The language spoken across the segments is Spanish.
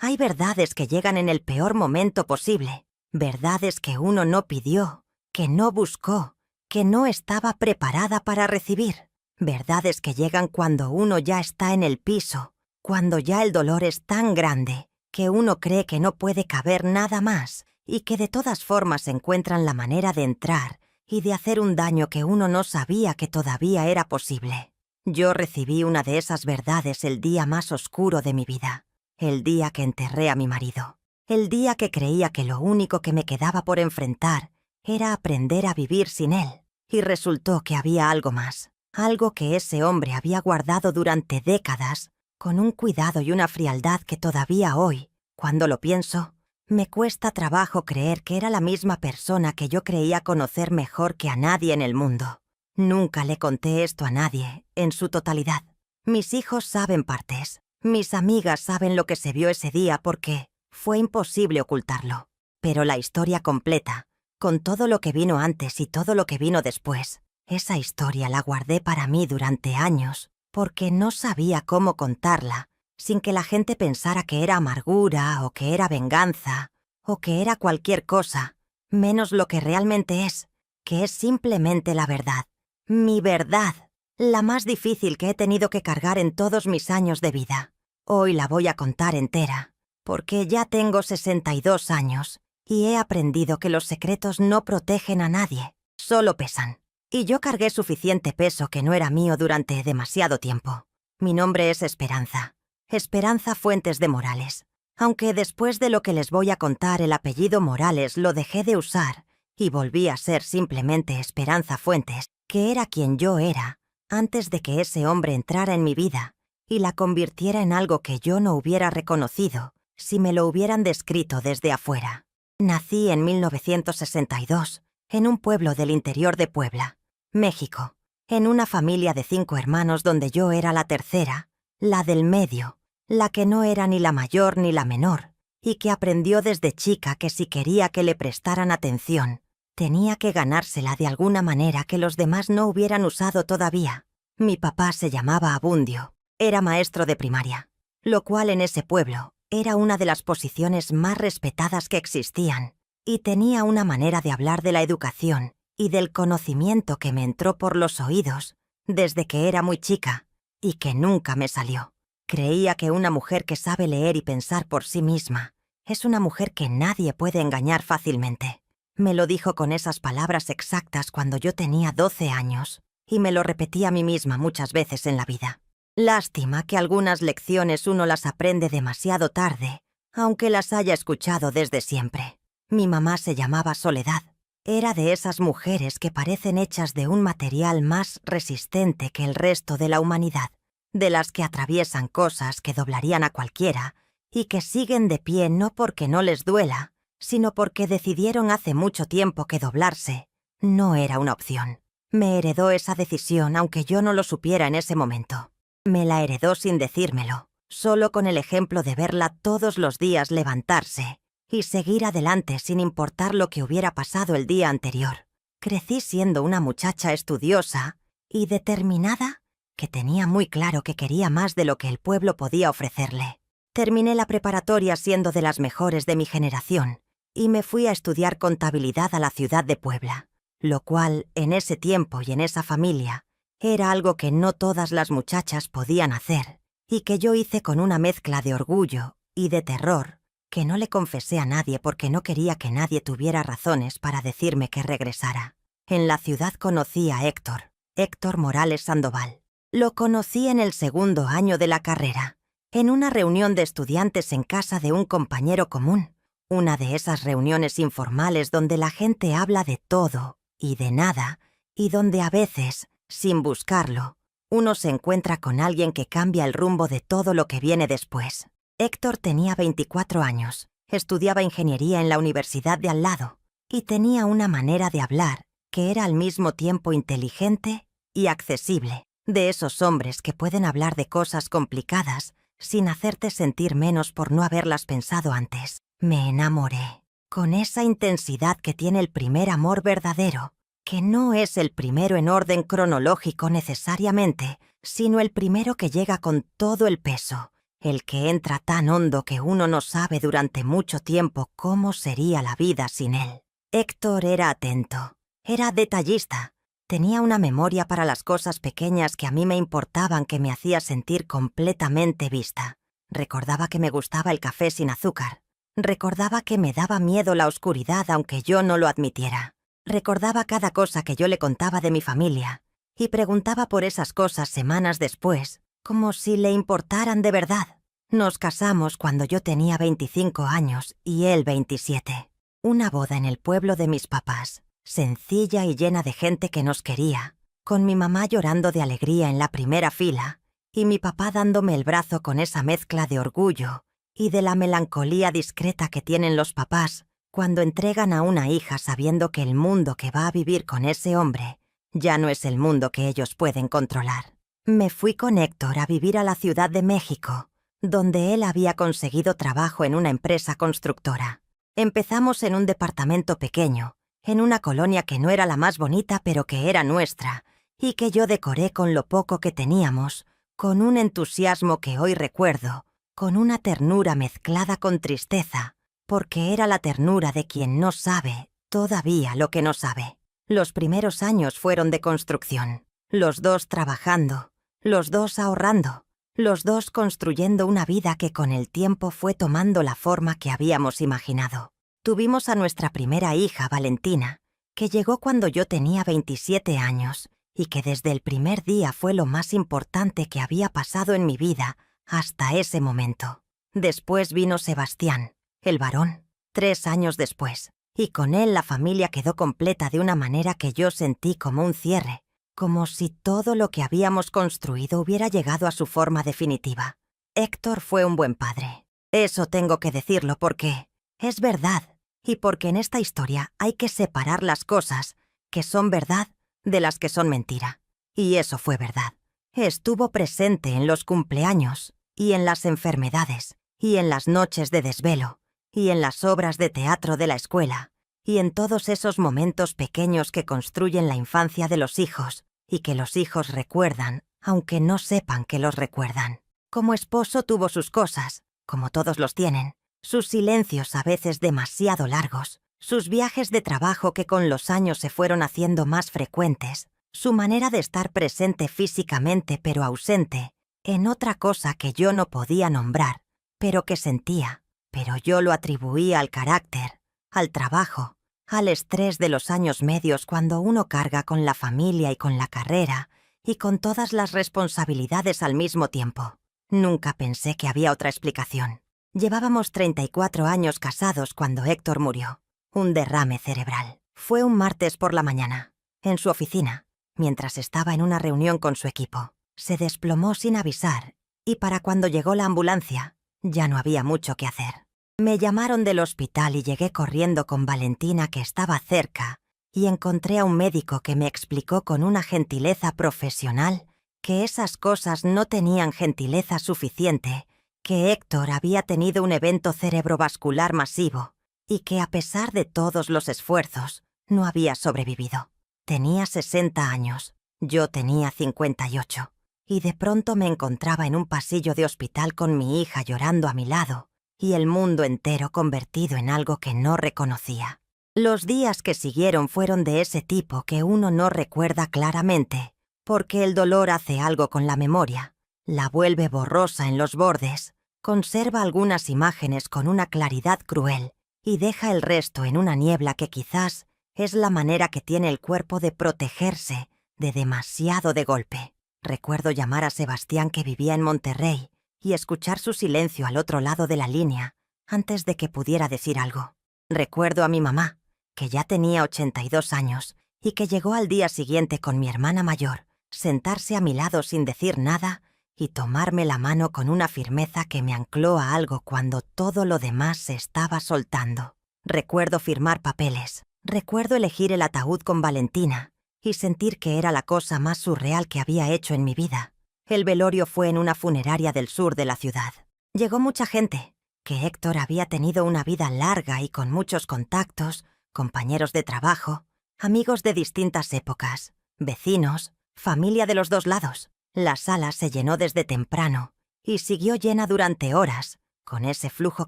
Hay verdades que llegan en el peor momento posible, verdades que uno no pidió, que no buscó, que no estaba preparada para recibir, verdades que llegan cuando uno ya está en el piso, cuando ya el dolor es tan grande que uno cree que no puede caber nada más y que de todas formas encuentran la manera de entrar y de hacer un daño que uno no sabía que todavía era posible. Yo recibí una de esas verdades el día más oscuro de mi vida, el día que enterré a mi marido, el día que creía que lo único que me quedaba por enfrentar era aprender a vivir sin él, y resultó que había algo más, algo que ese hombre había guardado durante décadas, con un cuidado y una frialdad que todavía hoy, cuando lo pienso, me cuesta trabajo creer que era la misma persona que yo creía conocer mejor que a nadie en el mundo. Nunca le conté esto a nadie, en su totalidad. Mis hijos saben partes, mis amigas saben lo que se vio ese día porque fue imposible ocultarlo. Pero la historia completa, con todo lo que vino antes y todo lo que vino después, esa historia la guardé para mí durante años, porque no sabía cómo contarla, sin que la gente pensara que era amargura o que era venganza o que era cualquier cosa, menos lo que realmente es, que es simplemente la verdad. Mi verdad, la más difícil que he tenido que cargar en todos mis años de vida. Hoy la voy a contar entera, porque ya tengo 62 años y he aprendido que los secretos no protegen a nadie, solo pesan. Y yo cargué suficiente peso que no era mío durante demasiado tiempo. Mi nombre es Esperanza. Esperanza Fuentes de Morales. Aunque después de lo que les voy a contar el apellido Morales lo dejé de usar y volví a ser simplemente Esperanza Fuentes, que era quien yo era, antes de que ese hombre entrara en mi vida y la convirtiera en algo que yo no hubiera reconocido si me lo hubieran descrito desde afuera. Nací en 1962, en un pueblo del interior de Puebla, México, en una familia de 5 hermanos donde yo era la tercera, la del medio, la que no era ni la mayor ni la menor, y que aprendió desde chica que si quería que le prestaran atención, tenía que ganársela de alguna manera que los demás no hubieran usado todavía. Mi papá se llamaba Abundio, era maestro de primaria, lo cual en ese pueblo era una de las posiciones más respetadas que existían, y tenía una manera de hablar de la educación y del conocimiento que me entró por los oídos desde que era muy chica y que nunca me salió. Creía que una mujer que sabe leer y pensar por sí misma es una mujer que nadie puede engañar fácilmente. Me lo dijo con esas palabras exactas cuando yo tenía 12 años y me lo repetí a mí misma muchas veces en la vida. Lástima que algunas lecciones uno las aprende demasiado tarde, aunque las haya escuchado desde siempre. Mi mamá se llamaba Soledad. Era de esas mujeres que parecen hechas de un material más resistente que el resto de la humanidad, de las que atraviesan cosas que doblarían a cualquiera y que siguen de pie no porque no les duela, sino porque decidieron hace mucho tiempo que doblarse no era una opción. Me heredó esa decisión aunque yo no lo supiera en ese momento. Me la heredó sin decírmelo, solo con el ejemplo de verla todos los días levantarse y seguir adelante sin importar lo que hubiera pasado el día anterior. Crecí siendo una muchacha estudiosa y determinada que tenía muy claro que quería más de lo que el pueblo podía ofrecerle. Terminé la preparatoria siendo de las mejores de mi generación y me fui a estudiar contabilidad a la ciudad de Puebla, lo cual, en ese tiempo y en esa familia, era algo que no todas las muchachas podían hacer y que yo hice con una mezcla de orgullo y de terror que no le confesé a nadie porque no quería que nadie tuviera razones para decirme que regresara. En la ciudad conocí a Héctor Morales Sandoval. Lo conocí en el 2.º año de la carrera, en una reunión de estudiantes en casa de un compañero común, una de esas reuniones informales donde la gente habla de todo y de nada, y donde a veces, sin buscarlo, uno se encuentra con alguien que cambia el rumbo de todo lo que viene después. Héctor tenía 24 años, estudiaba ingeniería en la universidad de al lado, y tenía una manera de hablar que era al mismo tiempo inteligente y accesible, de esos hombres que pueden hablar de cosas complicadas sin hacerte sentir menos por no haberlas pensado antes. Me enamoré, con esa intensidad que tiene el primer amor verdadero, que no es el primero en orden cronológico necesariamente, sino el primero que llega con todo el peso, el que entra tan hondo que uno no sabe durante mucho tiempo cómo sería la vida sin él. Héctor era atento, era detallista, tenía una memoria para las cosas pequeñas que a mí me importaban, que me hacía sentir completamente vista. Recordaba que me gustaba el café sin azúcar. Recordaba que me daba miedo la oscuridad aunque yo no lo admitiera. Recordaba cada cosa que yo le contaba de mi familia y preguntaba por esas cosas semanas después, como si le importaran de verdad. Nos casamos cuando yo tenía 25 años y él 27. Una boda en el pueblo de mis papás, sencilla y llena de gente que nos quería, con mi mamá llorando de alegría en la primera fila y mi papá dándome el brazo con esa mezcla de orgullo y de la melancolía discreta que tienen los papás cuando entregan a una hija sabiendo que el mundo que va a vivir con ese hombre ya no es el mundo que ellos pueden controlar. Me fui con Héctor a vivir a la Ciudad de México, donde él había conseguido trabajo en una empresa constructora. Empezamos en un departamento pequeño, en una colonia que no era la más bonita pero que era nuestra, y que yo decoré con lo poco que teníamos, con un entusiasmo que hoy recuerdo, con una ternura mezclada con tristeza, porque era la ternura de quien no sabe todavía lo que no sabe. Los primeros años fueron de construcción, los dos trabajando, los dos ahorrando, los dos construyendo una vida que con el tiempo fue tomando la forma que habíamos imaginado. Tuvimos a nuestra primera hija, Valentina, que llegó cuando yo tenía 27 años y que desde el primer día fue lo más importante que había pasado en mi vida hasta ese momento. Después vino Sebastián, el varón, 3 años después, y con él la familia quedó completa de una manera que yo sentí como un cierre, como si todo lo que habíamos construido hubiera llegado a su forma definitiva. Héctor fue un buen padre. Eso tengo que decirlo porque es verdad, y porque en esta historia hay que separar las cosas que son verdad de las que son mentira. Y eso fue verdad. Estuvo presente en los cumpleaños, y en las enfermedades, y en las noches de desvelo, y en las obras de teatro de la escuela, y en todos esos momentos pequeños que construyen la infancia de los hijos, y que los hijos recuerdan, aunque no sepan que los recuerdan. Como esposo tuvo sus cosas, como todos los tienen, sus silencios a veces demasiado largos, sus viajes de trabajo que con los años se fueron haciendo más frecuentes, su manera de estar presente físicamente pero ausente en otra cosa que yo no podía nombrar, pero que sentía, pero yo lo atribuía al carácter, al trabajo, al estrés de los años medios cuando uno carga con la familia y con la carrera y con todas las responsabilidades al mismo tiempo. Nunca pensé que había otra explicación. Llevábamos 34 años casados cuando Héctor murió. Un derrame cerebral. Fue un martes por la mañana, en su oficina, mientras estaba en una reunión con su equipo. Se desplomó sin avisar y para cuando llegó la ambulancia, ya no había mucho que hacer. Me llamaron del hospital y llegué corriendo con Valentina, que estaba cerca, y encontré a un médico que me explicó con una gentileza profesional que esas cosas no tenían gentileza suficiente, que Héctor había tenido un evento cerebrovascular masivo y que a pesar de todos los esfuerzos no había sobrevivido. Tenía 60 años, yo tenía 58, y de pronto me encontraba en un pasillo de hospital con mi hija llorando a mi lado y el mundo entero convertido en algo que no reconocía. Los días que siguieron fueron de ese tipo que uno no recuerda claramente, porque el dolor hace algo con la memoria, la vuelve borrosa en los bordes, conserva algunas imágenes con una claridad cruel y deja el resto en una niebla que quizás es la manera que tiene el cuerpo de protegerse de demasiado de golpe. Recuerdo llamar a Sebastián, que vivía en Monterrey, y escuchar su silencio al otro lado de la línea antes de que pudiera decir algo. Recuerdo a mi mamá, que ya tenía 82 años y que llegó al día siguiente con mi hermana mayor, sentarse a mi lado sin decir nada y tomarme la mano con una firmeza que me ancló a algo cuando todo lo demás se estaba soltando. Recuerdo firmar papeles, recuerdo elegir el ataúd con Valentina y sentir que era la cosa más surreal que había hecho en mi vida. El velorio fue en una funeraria del sur de la ciudad. Llegó mucha gente, que Héctor había tenido una vida larga y con muchos contactos, compañeros de trabajo, amigos de distintas épocas, vecinos, familia de los dos lados. La sala se llenó desde temprano y siguió llena durante horas, con ese flujo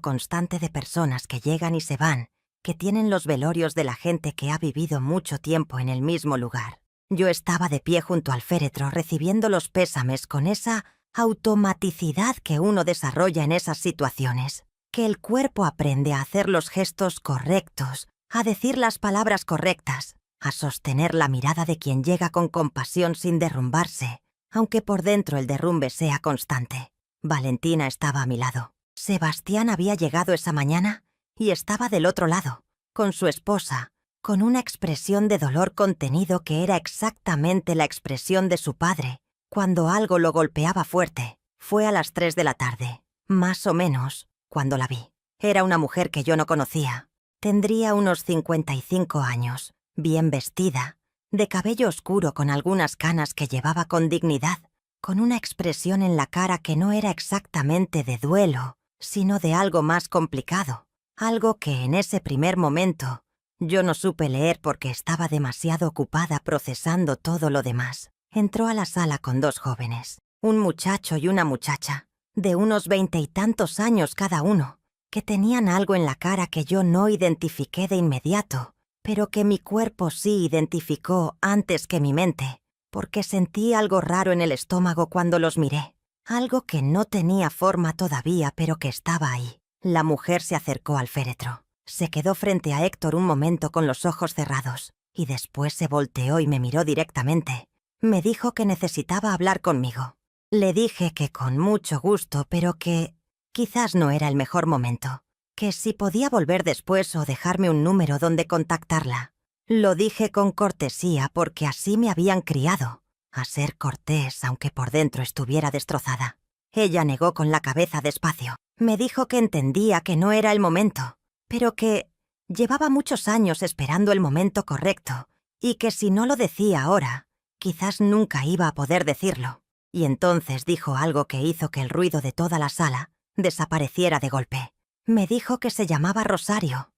constante de personas que llegan y se van, que tienen los velorios de la gente que ha vivido mucho tiempo en el mismo lugar. Yo estaba de pie junto al féretro recibiendo los pésames con esa automaticidad que uno desarrolla en esas situaciones, que el cuerpo aprende a hacer los gestos correctos, a decir las palabras correctas, a sostener la mirada de quien llega con compasión sin derrumbarse, aunque por dentro el derrumbe sea constante. Valentina estaba a mi lado. Sebastián había llegado esa mañana y estaba del otro lado, con su esposa, con una expresión de dolor contenido que era exactamente la expresión de su padre, cuando algo lo golpeaba fuerte. Fue a las 3 de la tarde, más o menos, cuando la vi. Era una mujer que yo no conocía. Tendría unos 55 años, bien vestida, de cabello oscuro con algunas canas que llevaba con dignidad, con una expresión en la cara que no era exactamente de duelo, sino de algo más complicado, algo que en ese primer momento yo no supe leer porque estaba demasiado ocupada procesando todo lo demás. Entró a la sala con 2 jóvenes, un muchacho y una muchacha, de unos 20 y tantos años cada uno, que tenían algo en la cara que yo no identifiqué de inmediato, pero que mi cuerpo sí identificó antes que mi mente, porque sentí algo raro en el estómago cuando los miré, algo que no tenía forma todavía pero que estaba ahí. La mujer se acercó al féretro. Se quedó frente a Héctor un momento con los ojos cerrados, y después se volteó y me miró directamente. Me dijo que necesitaba hablar conmigo. Le dije que con mucho gusto, pero que quizás no era el mejor momento, que si podía volver después o dejarme un número donde contactarla. Lo dije con cortesía porque así me habían criado, a ser cortés aunque por dentro estuviera destrozada. Ella negó con la cabeza despacio. Me dijo que entendía que no era el momento, pero que llevaba muchos años esperando el momento correcto y que si no lo decía ahora, quizás nunca iba a poder decirlo. Y entonces dijo algo que hizo que el ruido de toda la sala desapareciera de golpe. Me dijo que se llamaba Rosario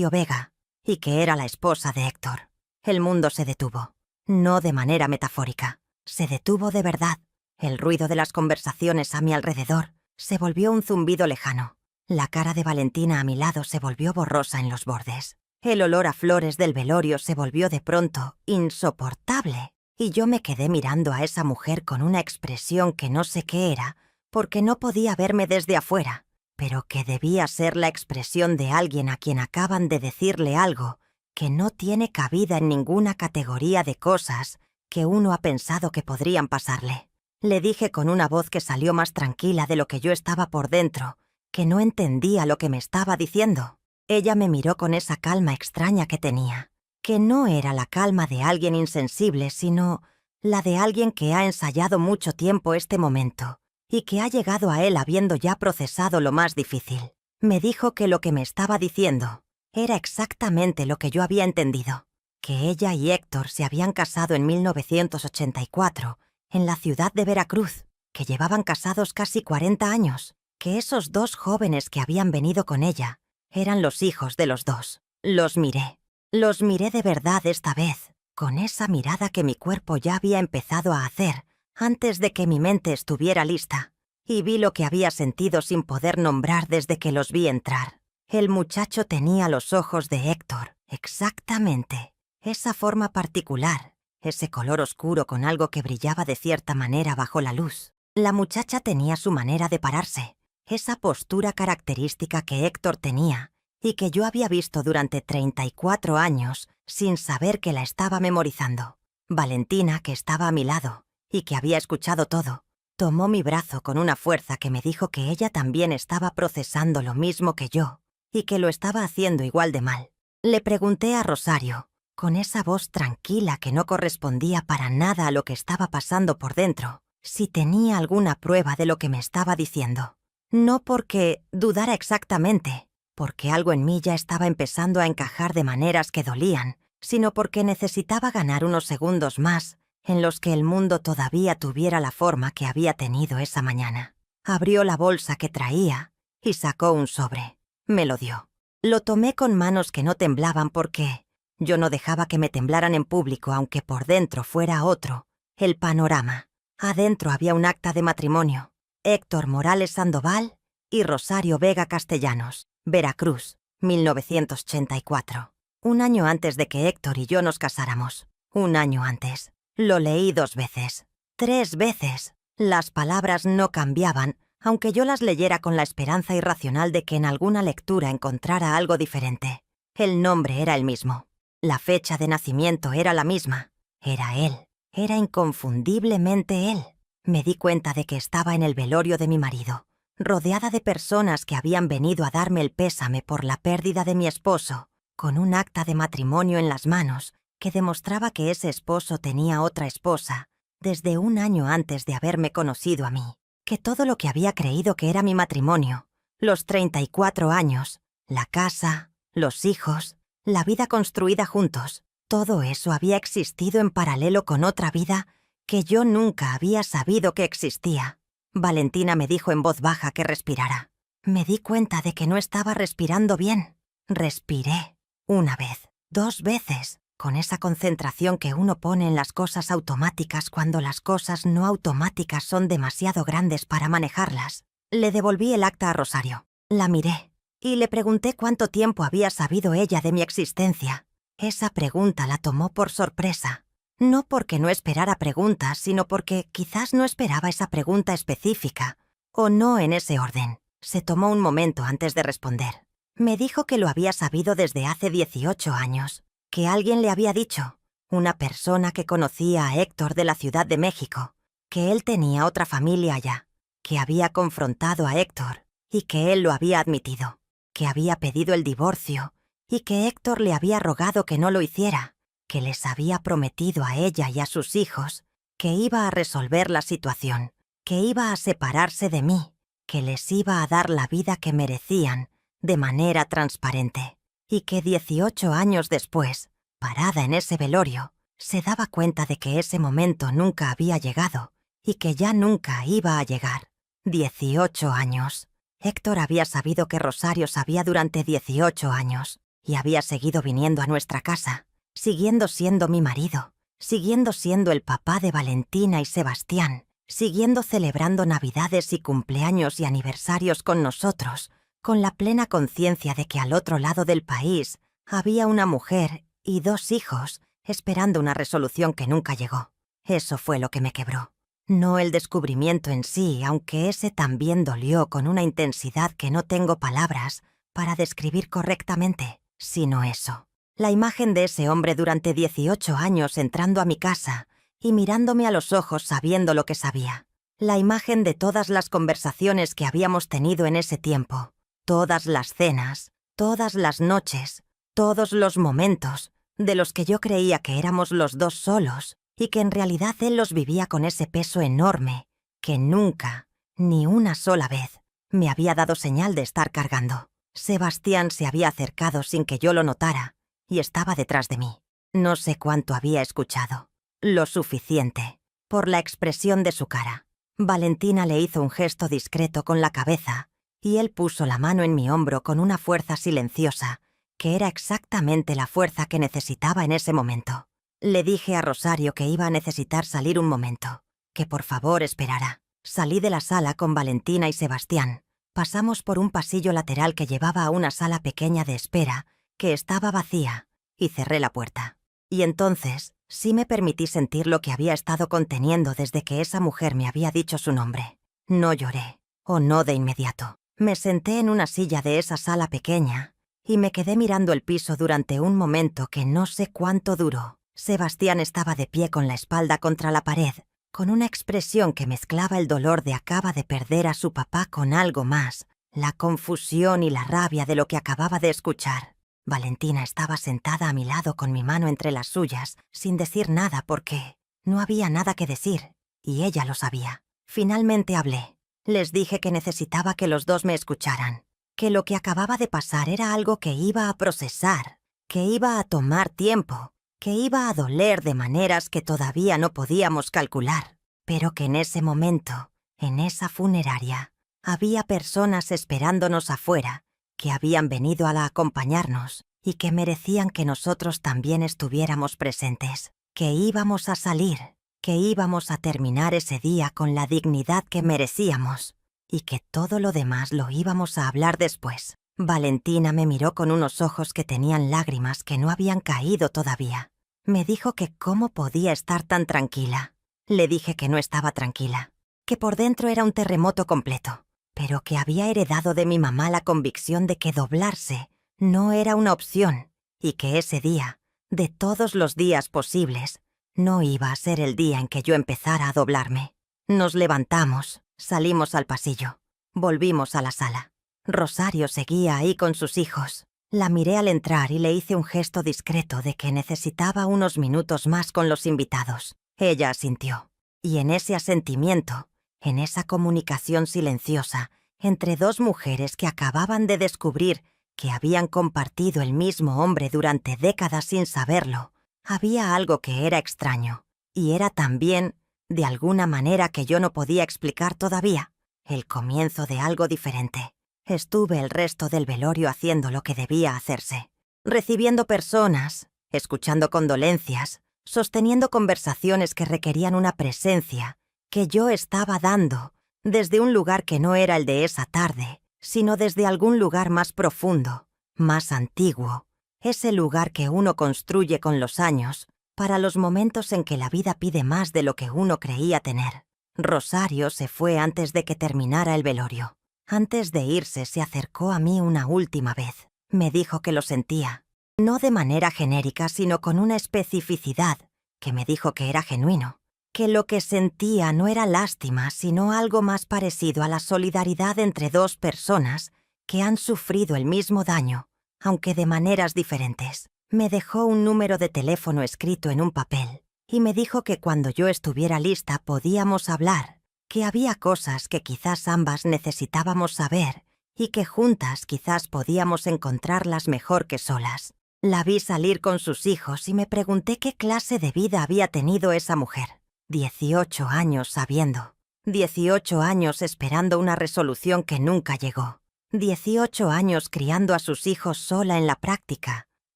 Vega, y que era la esposa de Héctor. El mundo se detuvo, no de manera metafórica, se detuvo de verdad. El ruido de las conversaciones a mi alrededor se volvió un zumbido lejano. La cara de Valentina a mi lado se volvió borrosa en los bordes. El olor a flores del velorio se volvió de pronto insoportable, y yo me quedé mirando a esa mujer con una expresión que no sé qué era, porque no podía verme desde afuera, pero que debía ser la expresión de alguien a quien acaban de decirle algo que no tiene cabida en ninguna categoría de cosas que uno ha pensado que podrían pasarle. Le dije con una voz que salió más tranquila de lo que yo estaba por dentro, que no entendía lo que me estaba diciendo. Ella me miró con esa calma extraña que tenía, que no era la calma de alguien insensible, sino la de alguien que ha ensayado mucho tiempo este momento y que ha llegado a él habiendo ya procesado lo más difícil. Me dijo que lo que me estaba diciendo era exactamente lo que yo había entendido, que ella y Héctor se habían casado en 1984 en la ciudad de Veracruz, que llevaban casados casi 40 años, que esos 2 jóvenes que habían venido con ella eran los hijos de los 2. Los miré de verdad esta vez, con esa mirada que mi cuerpo ya había empezado a hacer antes de que mi mente estuviera lista, y vi lo que había sentido sin poder nombrar desde que los vi entrar. El muchacho tenía los ojos de Héctor, exactamente, esa forma particular, ese color oscuro con algo que brillaba de cierta manera bajo la luz. La muchacha tenía su manera de pararse, esa postura característica que Héctor tenía y que yo había visto durante 34 años sin saber que la estaba memorizando. Valentina, que estaba a mi lado y que había escuchado todo, tomó mi brazo con una fuerza que me dijo que ella también estaba procesando lo mismo que yo y que lo estaba haciendo igual de mal. Le pregunté a Rosario, con esa voz tranquila que no correspondía para nada a lo que estaba pasando por dentro, si tenía alguna prueba de lo que me estaba diciendo. No porque dudara exactamente, porque algo en mí ya estaba empezando a encajar de maneras que dolían, sino porque necesitaba ganar unos segundos más en los que el mundo todavía tuviera la forma que había tenido esa mañana. Abrió la bolsa que traía y sacó un sobre. Me lo dio. Lo tomé con manos que no temblaban porque yo no dejaba que me temblaran en público aunque por dentro fuera otro. El panorama. Adentro había un acta de matrimonio, Héctor Morales Sandoval y Rosario Vega Castellanos, Veracruz, 1984. Un año antes de que Héctor y yo nos casáramos. Un año antes. Lo leí 2 veces. 3 veces. Las palabras no cambiaban, aunque yo las leyera con la esperanza irracional de que en alguna lectura encontrara algo diferente. El nombre era el mismo. La fecha de nacimiento era la misma. Era él. Era inconfundiblemente él. Me di cuenta de que estaba en el velorio de mi marido, rodeada de personas que habían venido a darme el pésame por la pérdida de mi esposo, con un acta de matrimonio en las manos que demostraba que ese esposo tenía otra esposa desde un año antes de haberme conocido a mí, que todo lo que había creído que era mi matrimonio, los 34 años, la casa, los hijos, la vida construida juntos, todo eso había existido en paralelo con otra vida que yo nunca había sabido que existía. Valentina me dijo en voz baja que respirara. Me di cuenta de que no estaba respirando bien. Respiré. 1 vez, 2 veces, con esa concentración que uno pone en las cosas automáticas cuando las cosas no automáticas son demasiado grandes para manejarlas. Le devolví el acta a Rosario. La miré y le pregunté cuánto tiempo había sabido ella de mi existencia. Esa pregunta la tomó por sorpresa. No porque no esperara preguntas, sino porque quizás no esperaba esa pregunta específica, o no en ese orden. Se tomó un momento antes de responder. Me dijo que lo había sabido desde hace 18 años, que alguien le había dicho, una persona que conocía a Héctor de la Ciudad de México, que él tenía otra familia allá, que había confrontado a Héctor y que él lo había admitido, que había pedido el divorcio y que Héctor le había rogado que no lo hiciera, que les había prometido a ella y a sus hijos que iba a resolver la situación, que iba a separarse de mí, que les iba a dar la vida que merecían de manera transparente, y que 18 años después, parada en ese velorio, se daba cuenta de que ese momento nunca había llegado y que ya nunca iba a llegar. 18 años. Héctor había sabido que Rosario sabía durante 18 años y había seguido viniendo a nuestra casa, siguiendo siendo mi marido, siguiendo siendo el papá de Valentina y Sebastián, siguiendo celebrando Navidades y cumpleaños y aniversarios con nosotros, con la plena conciencia de que al otro lado del país había una mujer y 2 hijos esperando una resolución que nunca llegó. Eso fue lo que me quebró. No el descubrimiento en sí, aunque ese también dolió con una intensidad que no tengo palabras para describir correctamente, sino eso. La imagen de ese hombre durante 18 años entrando a mi casa y mirándome a los ojos sabiendo lo que sabía. La imagen de todas las conversaciones que habíamos tenido en ese tiempo, todas las cenas, todas las noches, todos los momentos de los que yo creía que éramos los 2 solos y que en realidad él los vivía con ese peso enorme que nunca, ni una sola vez, me había dado señal de estar cargando. Sebastián se había acercado sin que yo lo notara y estaba detrás de mí. No sé cuánto había escuchado. Lo suficiente, por la expresión de su cara. Valentina le hizo un gesto discreto con la cabeza y él puso la mano en mi hombro con una fuerza silenciosa, que era exactamente la fuerza que necesitaba en ese momento. Le dije a Rosario que iba a necesitar salir un momento, que por favor esperara. Salí de la sala con Valentina y Sebastián. Pasamos por un pasillo lateral que llevaba a una sala pequeña de espera, que estaba vacía, y cerré la puerta. Y entonces sí me permití sentir lo que había estado conteniendo desde que esa mujer me había dicho su nombre. No lloré, o no de inmediato. Me senté en una silla de esa sala pequeña y me quedé mirando el piso durante un momento que no sé cuánto duró. Sebastián estaba de pie con la espalda contra la pared, con una expresión que mezclaba el dolor de acaba de perder a su papá con algo más, la confusión y la rabia de lo que acababa de escuchar. Valentina estaba sentada a mi lado con mi mano entre las suyas, sin decir nada porque no había nada que decir, y ella lo sabía. Finalmente hablé. Les dije que necesitaba que los 2 me escucharan, que lo que acababa de pasar era algo que iba a procesar, que iba a tomar tiempo, que iba a doler de maneras que todavía no podíamos calcular, pero que en ese momento, en esa funeraria, había personas esperándonos afuera, que habían venido a acompañarnos y que merecían que nosotros también estuviéramos presentes, que íbamos a salir, que íbamos a terminar ese día con la dignidad que merecíamos y que todo lo demás lo íbamos a hablar después. Valentina me miró con unos ojos que tenían lágrimas que no habían caído todavía. Me dijo que cómo podía estar tan tranquila. Le dije que no estaba tranquila, que por dentro era un terremoto completo, pero que había heredado de mi mamá la convicción de que doblarse no era una opción y que ese día, de todos los días posibles, no iba a ser el día en que yo empezara a doblarme. Nos levantamos, salimos al pasillo, volvimos a la sala. Rosario seguía ahí con sus hijos. La miré al entrar y le hice un gesto discreto de que necesitaba unos minutos más con los invitados. Ella asintió. Y en ese asentimiento, en esa comunicación silenciosa entre dos mujeres que acababan de descubrir que habían compartido el mismo hombre durante décadas sin saberlo, había algo que era extraño. Y era también, de alguna manera que yo no podía explicar todavía, el comienzo de algo diferente. Estuve el resto del velorio haciendo lo que debía hacerse, recibiendo personas, escuchando condolencias, sosteniendo conversaciones que requerían una presencia que yo estaba dando desde un lugar que no era el de esa tarde, sino desde algún lugar más profundo, más antiguo, ese lugar que uno construye con los años para los momentos en que la vida pide más de lo que uno creía tener. Rosario se fue antes de que terminara el velorio. Antes de irse se acercó a mí una última vez. Me dijo que lo sentía, no de manera genérica, sino con una especificidad que me dijo que era genuino, que lo que sentía no era lástima, sino algo más parecido a la solidaridad entre dos personas que han sufrido el mismo daño, aunque de maneras diferentes. Me dejó un número de teléfono escrito en un papel y me dijo que cuando yo estuviera lista podíamos hablar, que había cosas que quizás ambas necesitábamos saber y que juntas quizás podíamos encontrarlas mejor que solas. La vi salir con sus hijos y me pregunté qué clase de vida había tenido esa mujer. 18 años sabiendo. 18 años esperando una resolución que nunca llegó. 18 años criando a sus hijos sola en la práctica,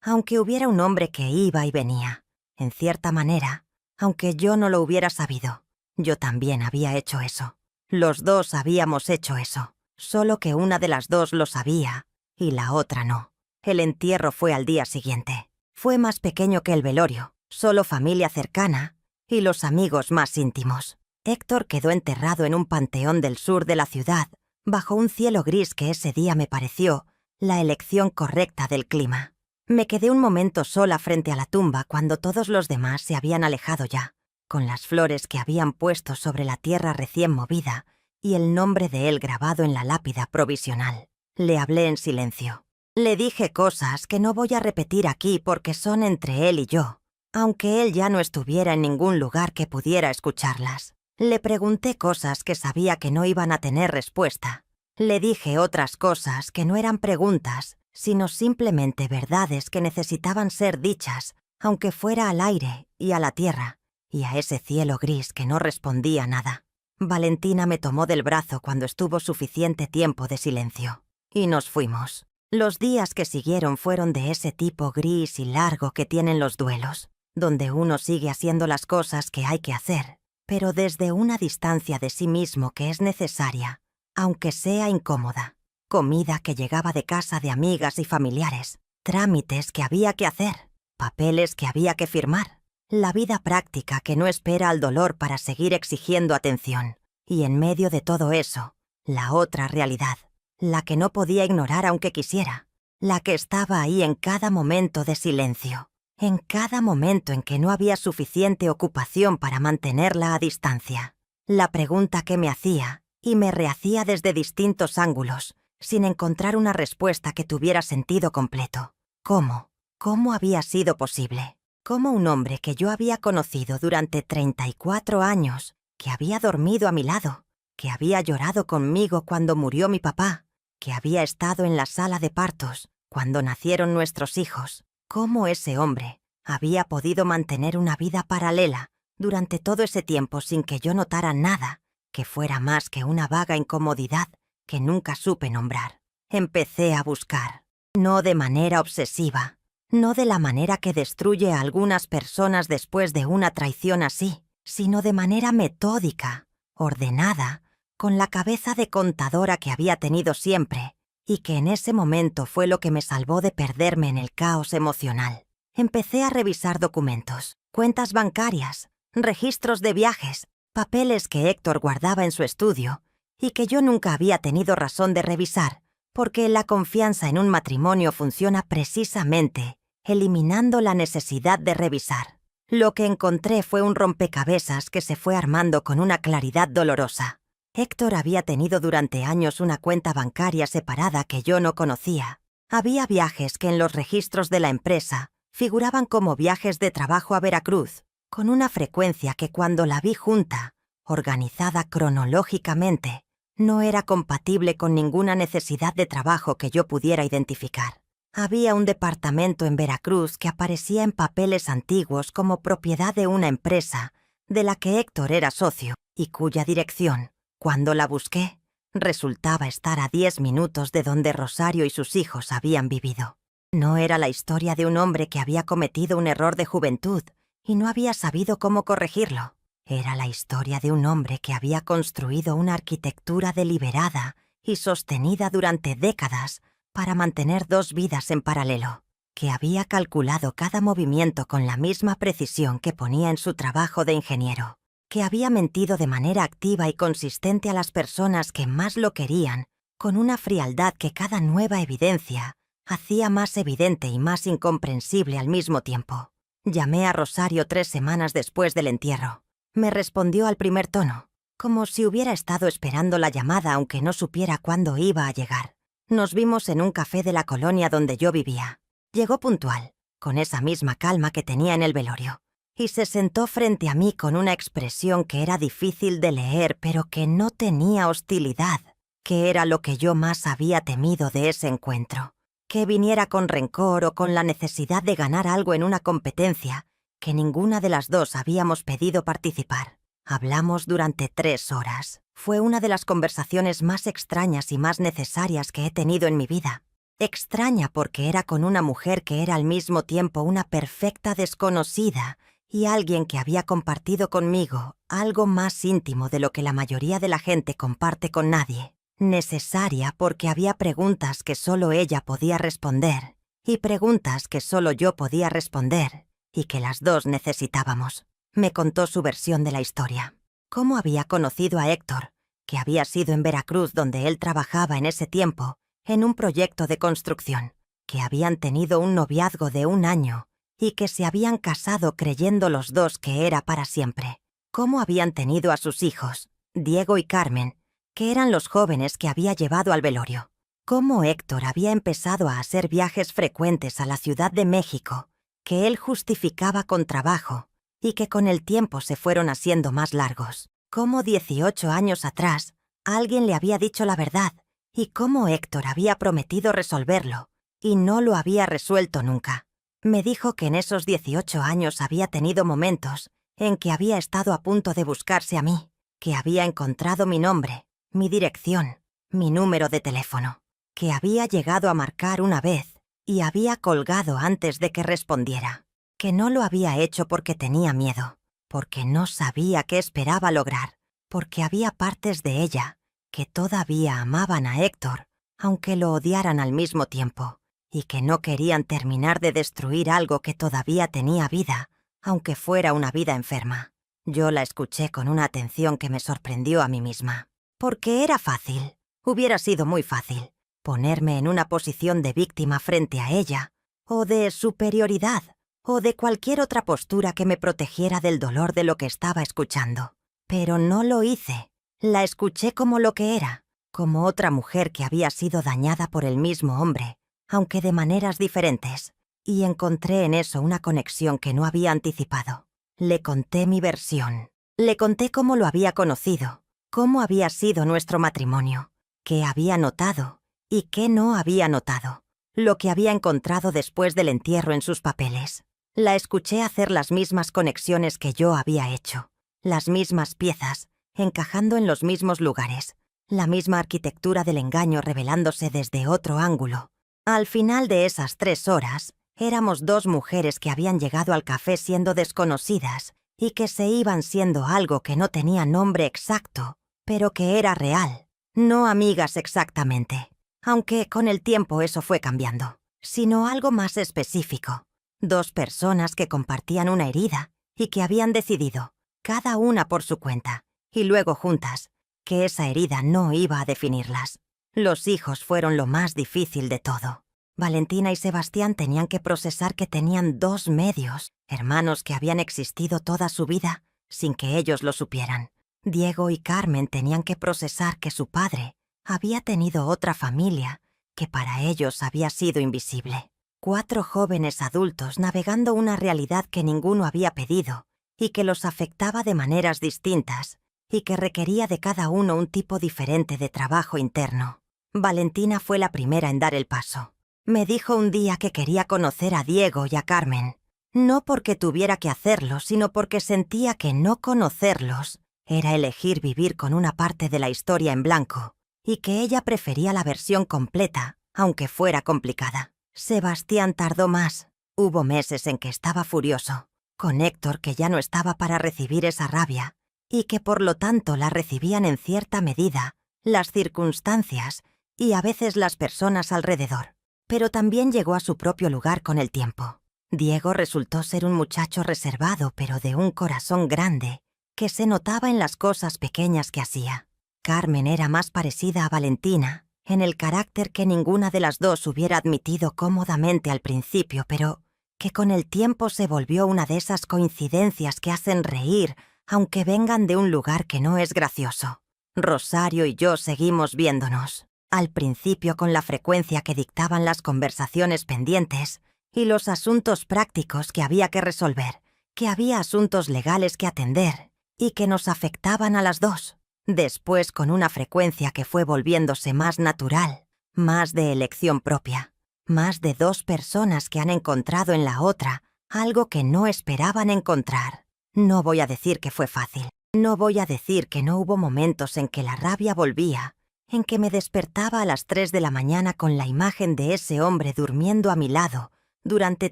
aunque hubiera un hombre que iba y venía. En cierta manera, aunque yo no lo hubiera sabido, yo también había hecho eso. Los dos habíamos hecho eso, solo que una de las dos lo sabía y la otra no. El entierro fue al día siguiente. Fue más pequeño que el velorio, solo familia cercana y los amigos más íntimos. Héctor quedó enterrado en un panteón del sur de la ciudad, bajo un cielo gris que ese día me pareció la elección correcta del clima. Me quedé un momento sola frente a la tumba cuando todos los demás se habían alejado ya, con las flores que habían puesto sobre la tierra recién movida y el nombre de él grabado en la lápida provisional. Le hablé en silencio. Le dije cosas que no voy a repetir aquí porque son entre él y yo, aunque él ya no estuviera en ningún lugar que pudiera escucharlas. Le pregunté cosas que sabía que no iban a tener respuesta. Le dije otras cosas que no eran preguntas, sino simplemente verdades que necesitaban ser dichas, aunque fuera al aire y a la tierra, y a ese cielo gris que no respondía nada. Valentina me tomó del brazo cuando estuvo suficiente tiempo de silencio, y nos fuimos. Los días que siguieron fueron de ese tipo gris y largo que tienen los duelos, donde uno sigue haciendo las cosas que hay que hacer, pero desde una distancia de sí mismo que es necesaria, aunque sea incómoda. Comida que llegaba de casa de amigas y familiares, trámites que había que hacer, papeles que había que firmar, la vida práctica que no espera al dolor para seguir exigiendo atención. Y en medio de todo eso, la otra realidad, la que no podía ignorar aunque quisiera, la que estaba ahí en cada momento de silencio, en cada momento en que no había suficiente ocupación para mantenerla a distancia. La pregunta que me hacía y me rehacía desde distintos ángulos, sin encontrar una respuesta que tuviera sentido completo. ¿Cómo? ¿Cómo había sido posible? ¿Cómo un hombre que yo había conocido durante 34 años, que había dormido a mi lado, que había llorado conmigo cuando murió mi papá, que había estado en la sala de partos cuando nacieron nuestros hijos, cómo ese hombre había podido mantener una vida paralela durante todo ese tiempo sin que yo notara nada que fuera más que una vaga incomodidad que nunca supe nombrar? Empecé a buscar, no de manera obsesiva, no de la manera que destruye a algunas personas después de una traición así, sino de manera metódica, ordenada, con la cabeza de contadora que había tenido siempre, y que en ese momento fue lo que me salvó de perderme en el caos emocional. Empecé a revisar documentos, cuentas bancarias, registros de viajes, papeles que Héctor guardaba en su estudio y que yo nunca había tenido razón de revisar, porque la confianza en un matrimonio funciona precisamente eliminando la necesidad de revisar. Lo que encontré fue un rompecabezas que se fue armando con una claridad dolorosa. Héctor había tenido durante años una cuenta bancaria separada que yo no conocía. Había viajes que en los registros de la empresa figuraban como viajes de trabajo a Veracruz, con una frecuencia que cuando la vi junta, organizada cronológicamente, no era compatible con ninguna necesidad de trabajo que yo pudiera identificar. Había un departamento en Veracruz que aparecía en papeles antiguos como propiedad de una empresa de la que Héctor era socio y cuya dirección, cuando la busqué, resultaba estar a 10 minutos de donde Rosario y sus hijos habían vivido. No era la historia de un hombre que había cometido un error de juventud y no había sabido cómo corregirlo. Era la historia de un hombre que había construido una arquitectura deliberada y sostenida durante décadas para mantener dos vidas en paralelo, que había calculado cada movimiento con la misma precisión que ponía en su trabajo de ingeniero, que había mentido de manera activa y consistente a las personas que más lo querían, con una frialdad que cada nueva evidencia hacía más evidente y más incomprensible al mismo tiempo. Llamé a Rosario 3 semanas después del entierro. Me respondió al primer tono, como si hubiera estado esperando la llamada aunque no supiera cuándo iba a llegar. Nos vimos en un café de la colonia donde yo vivía. Llegó puntual, con esa misma calma que tenía en el velorio, y se sentó frente a mí con una expresión que era difícil de leer, pero que no tenía hostilidad, que era lo que yo más había temido de ese encuentro. Que viniera con rencor o con la necesidad de ganar algo en una competencia que ninguna de las dos habíamos pedido participar. Hablamos durante 3 horas. Fue una de las conversaciones más extrañas y más necesarias que he tenido en mi vida. Extraña porque era con una mujer que era al mismo tiempo una perfecta desconocida y alguien que había compartido conmigo algo más íntimo de lo que la mayoría de la gente comparte con nadie. Necesaria porque había preguntas que solo ella podía responder y preguntas que solo yo podía responder y que las dos necesitábamos. Me contó su versión de la historia. Cómo había conocido a Héctor, que había sido en Veracruz donde él trabajaba en ese tiempo, en un proyecto de construcción, que habían tenido un noviazgo de 1 año y que se habían casado creyendo los dos que era para siempre. Cómo habían tenido a sus hijos, Diego y Carmen, que eran los jóvenes que había llevado al velorio. Cómo Héctor había empezado a hacer viajes frecuentes a la Ciudad de México, que él justificaba con trabajo y que con el tiempo se fueron haciendo más largos. Cómo 18 años atrás alguien le había dicho la verdad y cómo Héctor había prometido resolverlo y no lo había resuelto nunca. Me dijo que en esos 18 años había tenido momentos en que había estado a punto de buscarse a mí, que había encontrado mi nombre, mi dirección, mi número de teléfono, que había llegado a marcar una vez y había colgado antes de que respondiera, que no lo había hecho porque tenía miedo, porque no sabía qué esperaba lograr, porque había partes de ella que todavía amaban a Héctor, aunque lo odiaran al mismo tiempo, y que no querían terminar de destruir algo que todavía tenía vida, aunque fuera una vida enferma. Yo la escuché con una atención que me sorprendió a mí misma. Porque era fácil, hubiera sido muy fácil, ponerme en una posición de víctima frente a ella, o de superioridad, o de cualquier otra postura que me protegiera del dolor de lo que estaba escuchando. Pero no lo hice. La escuché como lo que era, como otra mujer que había sido dañada por el mismo hombre, aunque de maneras diferentes, y encontré en eso una conexión que no había anticipado. Le conté mi versión. Le conté cómo lo había conocido, cómo había sido nuestro matrimonio, qué había notado y qué no había notado, lo que había encontrado después del entierro en sus papeles. La escuché hacer las mismas conexiones que yo había hecho, las mismas piezas, encajando en los mismos lugares, la misma arquitectura del engaño revelándose desde otro ángulo. Al final de esas 3 horas, éramos 2 mujeres que habían llegado al café siendo desconocidas y que se iban siendo algo que no tenía nombre exacto, pero que era real. No amigas exactamente, aunque con el tiempo eso fue cambiando, sino algo más específico. Dos personas que compartían una herida y que habían decidido, cada una por su cuenta, y luego juntas, que esa herida no iba a definirlas. Los hijos fueron lo más difícil de todo. Valentina y Sebastián tenían que procesar que tenían dos medios, hermanos que habían existido toda su vida, sin que ellos lo supieran. Diego y Carmen tenían que procesar que su padre había tenido otra familia que para ellos había sido invisible. 4 jóvenes adultos navegando una realidad que ninguno había pedido y que los afectaba de maneras distintas y que requería de cada uno un tipo diferente de trabajo interno. Valentina fue la primera en dar el paso. Me dijo un día que quería conocer a Diego y a Carmen, no porque tuviera que hacerlo, sino porque sentía que no conocerlos era elegir vivir con una parte de la historia en blanco, y que ella prefería la versión completa, aunque fuera complicada. Sebastián tardó más. Hubo meses en que estaba furioso, con Héctor que ya no estaba para recibir esa rabia, y que por lo tanto la recibían en cierta medida las circunstancias y a veces las personas alrededor. Pero también llegó a su propio lugar con el tiempo. Diego resultó ser un muchacho reservado, pero de un corazón grande, que se notaba en las cosas pequeñas que hacía. Carmen era más parecida a Valentina, en el carácter que ninguna de las dos hubiera admitido cómodamente al principio, pero que con el tiempo se volvió una de esas coincidencias que hacen reír, aunque vengan de un lugar que no es gracioso. Rosario y yo seguimos viéndonos, al principio con la frecuencia que dictaban las conversaciones pendientes y los asuntos prácticos que había que resolver, que había asuntos legales que atender y que nos afectaban a las dos. Después con una frecuencia que fue volviéndose más natural, más de elección propia, más de dos personas que han encontrado en la otra algo que no esperaban encontrar. No voy a decir que fue fácil. No voy a decir que no hubo momentos en que la rabia volvía, en que me despertaba a las 3 de la mañana con la imagen de ese hombre durmiendo a mi lado durante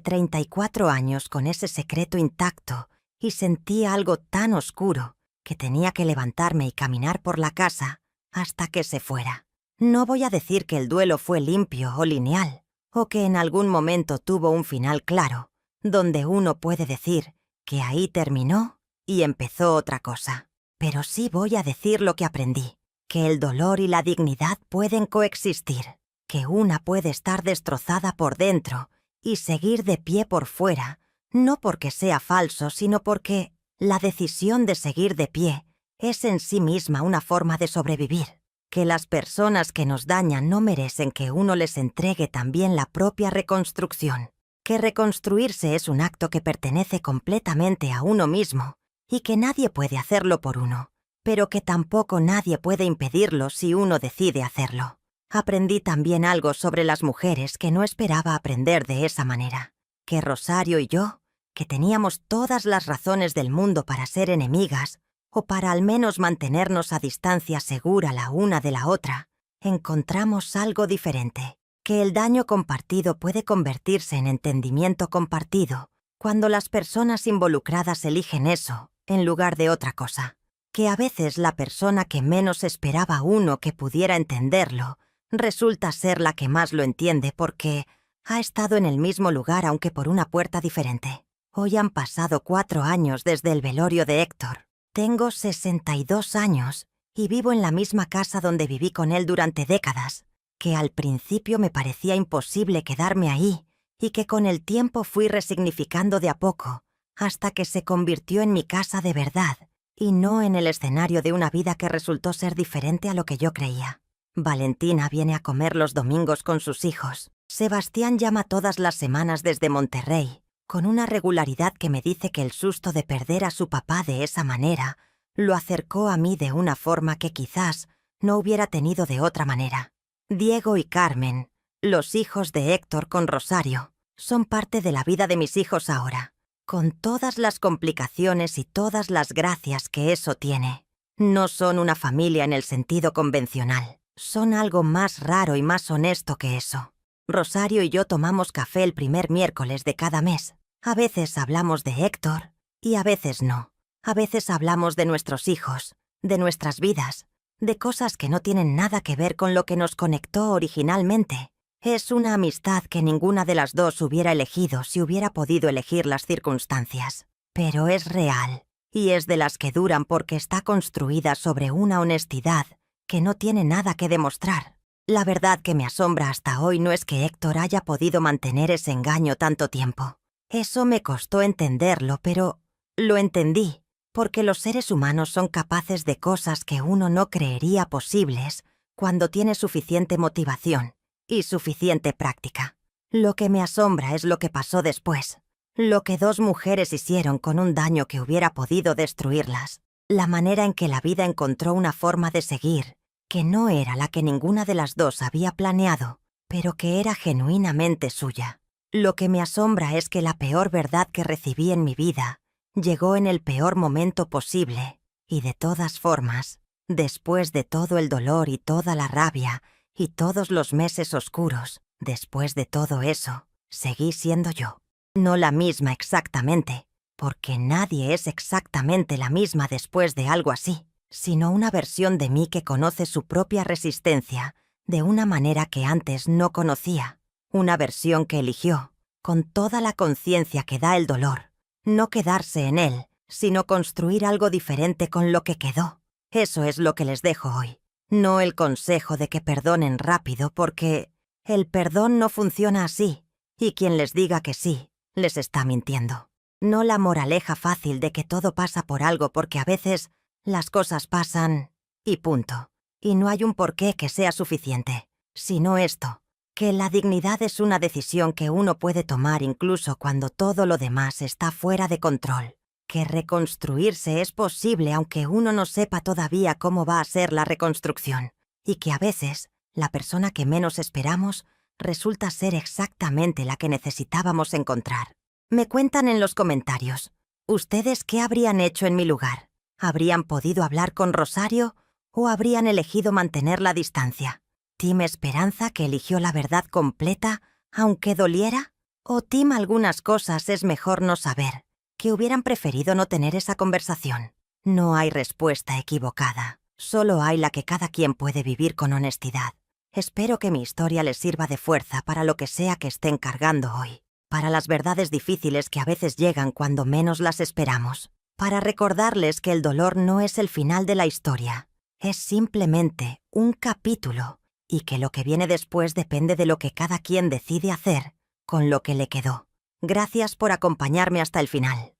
34 años con ese secreto intacto y sentía algo tan oscuro que tenía que levantarme y caminar por la casa hasta que se fuera. No voy a decir que el duelo fue limpio o lineal, o que en algún momento tuvo un final claro, donde uno puede decir que ahí terminó y empezó otra cosa. Pero sí voy a decir lo que aprendí, que el dolor y la dignidad pueden coexistir, que una puede estar destrozada por dentro y seguir de pie por fuera, no porque sea falso, sino porque la decisión de seguir de pie es en sí misma una forma de sobrevivir, que las personas que nos dañan no merecen que uno les entregue también la propia reconstrucción, que reconstruirse es un acto que pertenece completamente a uno mismo y que nadie puede hacerlo por uno, pero que tampoco nadie puede impedirlo si uno decide hacerlo. Aprendí también algo sobre las mujeres que no esperaba aprender de esa manera, que Rosario y yo, que teníamos todas las razones del mundo para ser enemigas, o para al menos mantenernos a distancia segura la una de la otra, encontramos algo diferente, que el daño compartido puede convertirse en entendimiento compartido cuando las personas involucradas eligen eso en lugar de otra cosa, que a veces la persona que menos esperaba uno que pudiera entenderlo resulta ser la que más lo entiende porque ha estado en el mismo lugar aunque por una puerta diferente. Hoy han pasado 4 años desde el velorio de Héctor. Tengo 62 años y vivo en la misma casa donde viví con él durante décadas, que al principio me parecía imposible quedarme ahí y que con el tiempo fui resignificando de a poco, hasta que se convirtió en mi casa de verdad y no en el escenario de una vida que resultó ser diferente a lo que yo creía. Valentina viene a comer los domingos con sus hijos. Sebastián llama todas las semanas desde Monterrey, con una regularidad que me dice que el susto de perder a su papá de esa manera lo acercó a mí de una forma que quizás no hubiera tenido de otra manera. Diego y Carmen, los hijos de Héctor con Rosario, son parte de la vida de mis hijos ahora, con todas las complicaciones y todas las gracias que eso tiene. No son una familia en el sentido convencional, son algo más raro y más honesto que eso. Rosario y yo tomamos café el primer miércoles de cada mes. A veces hablamos de Héctor y a veces no. A veces hablamos de nuestros hijos, de nuestras vidas, de cosas que no tienen nada que ver con lo que nos conectó originalmente. Es una amistad que ninguna de las dos hubiera elegido si hubiera podido elegir las circunstancias. Pero es real, y es de las que duran porque está construida sobre una honestidad que no tiene nada que demostrar. La verdad que me asombra hasta hoy no es que Héctor haya podido mantener ese engaño tanto tiempo. Eso me costó entenderlo, pero lo entendí, porque los seres humanos son capaces de cosas que uno no creería posibles cuando tiene suficiente motivación y suficiente práctica. Lo que me asombra es lo que pasó después, lo que dos mujeres hicieron con un daño que hubiera podido destruirlas, la manera en que la vida encontró una forma de seguir que no era la que ninguna de las dos había planeado, pero que era genuinamente suya. Lo que me asombra es que la peor verdad que recibí en mi vida llegó en el peor momento posible, y de todas formas, después de todo el dolor y toda la rabia y todos los meses oscuros, después de todo eso, seguí siendo yo. No la misma exactamente, porque nadie es exactamente la misma después de algo así, sino una versión de mí que conoce su propia resistencia de una manera que antes no conocía, una versión que eligió, con toda la conciencia que da el dolor, no quedarse en él, sino construir algo diferente con lo que quedó. Eso es lo que les dejo hoy, no el consejo de que perdonen rápido, porque el perdón no funciona así, y quien les diga que sí, les está mintiendo. No la moraleja fácil de que todo pasa por algo, porque a veces las cosas pasan y punto. Y no hay un porqué que sea suficiente, sino esto, que la dignidad es una decisión que uno puede tomar incluso cuando todo lo demás está fuera de control, que reconstruirse es posible aunque uno no sepa todavía cómo va a ser la reconstrucción, y que a veces la persona que menos esperamos resulta ser exactamente la que necesitábamos encontrar. Me cuentan en los comentarios, ¿ustedes qué habrían hecho en mi lugar? ¿Habrían podido hablar con Rosario o habrían elegido mantener la distancia? ¿Team Esperanza, que eligió la verdad completa, aunque doliera? ¿O Team algunas cosas es mejor no saber, que hubieran preferido no tener esa conversación? No hay respuesta equivocada, solo hay la que cada quien puede vivir con honestidad. Espero que mi historia les sirva de fuerza para lo que sea que estén cargando hoy, para las verdades difíciles que a veces llegan cuando menos las esperamos, para recordarles que el dolor no es el final de la historia, es simplemente un capítulo, y que lo que viene después depende de lo que cada quien decide hacer con lo que le quedó. Gracias por acompañarme hasta el final.